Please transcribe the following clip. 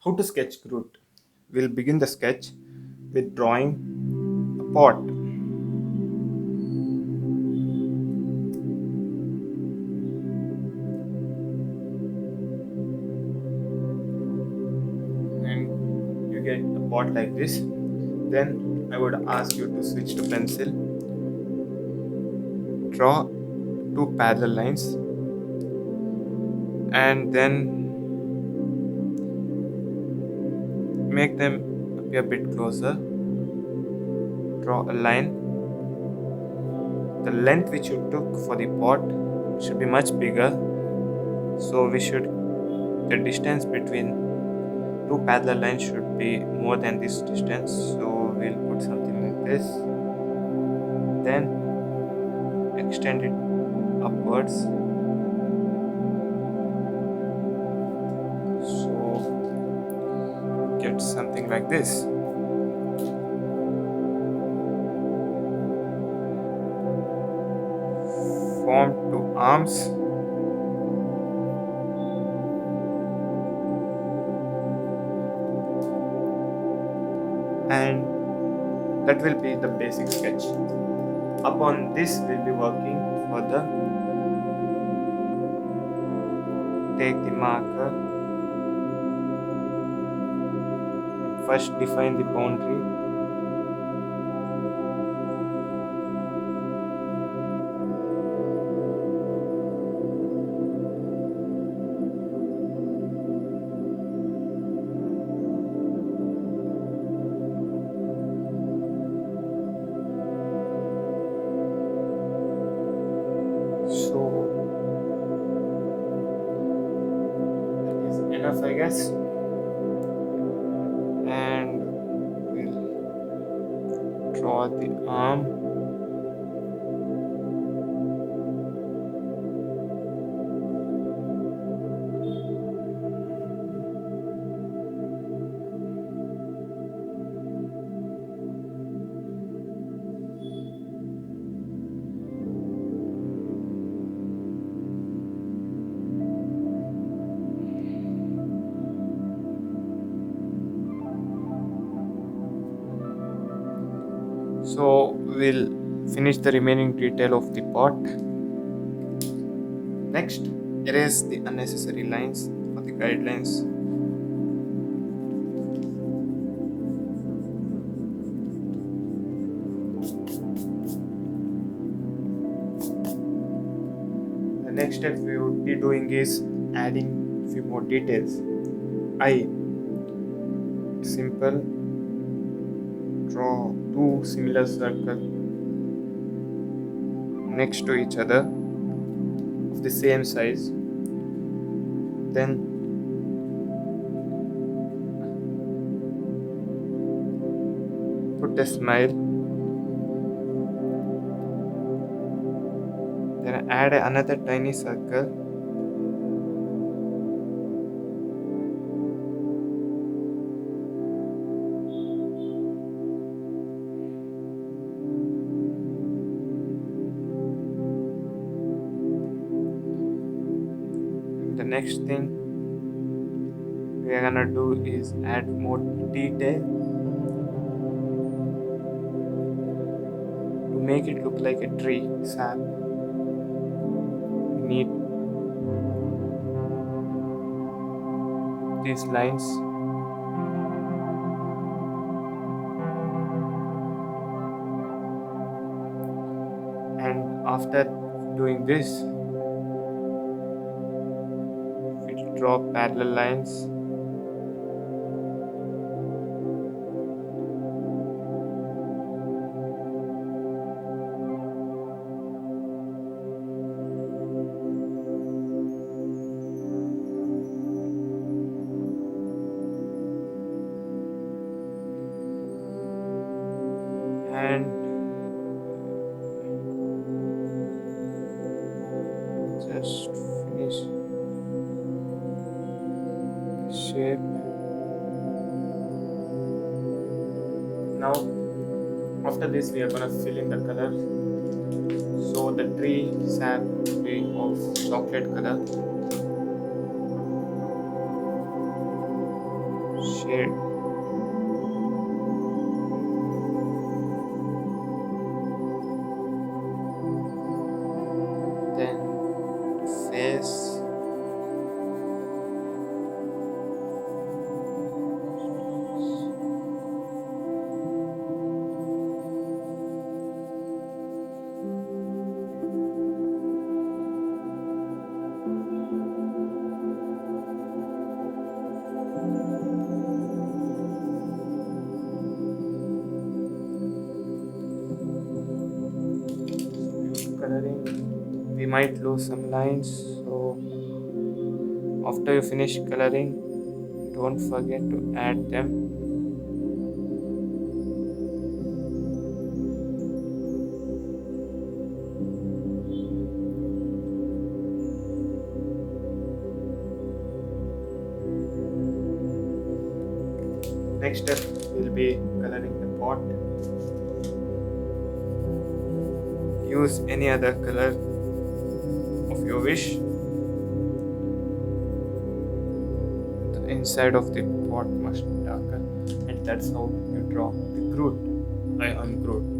How to sketch Groot? We'll begin the sketch with drawing a pot, and you get a pot like this. Then I would ask you to switch to pencil, draw two parallel lines, and then make them appear a bit closer. Draw a line. The length which you took for the pot should be much bigger, so the distance between two parallel lines should be more than this distance. So we'll put something like this, then extend it upwards. So get something like this. Form two arms, and that will be the basic sketch. Upon this, we'll be working further. Take the marker, first define the boundary, so that is enough, I guess. And we'll draw the arm. So we'll finish the remaining detail of the pot. Next, erase the unnecessary lines or the guidelines. The next step we would be doing is adding few more details. I simple, draw two similar circles next to each other of the same size. Then put a smile. Then add another tiny circle. The next thing we are gonna do is add more detail to make it look like a tree sap. We need these lines, and after doing this, we'll draw parallel lines. And just finish the shape. Now after this we are gonna fill in the color, so the tree sap will be of chocolate color. shade. Then the face. Coloring, we might lose some lines, so after you finish coloring, don't forget to add them. Next step will be coloring the pot. Use any other color of your wish. The inside of the pot must be darker, and that's how you draw the Groot. I am Groot.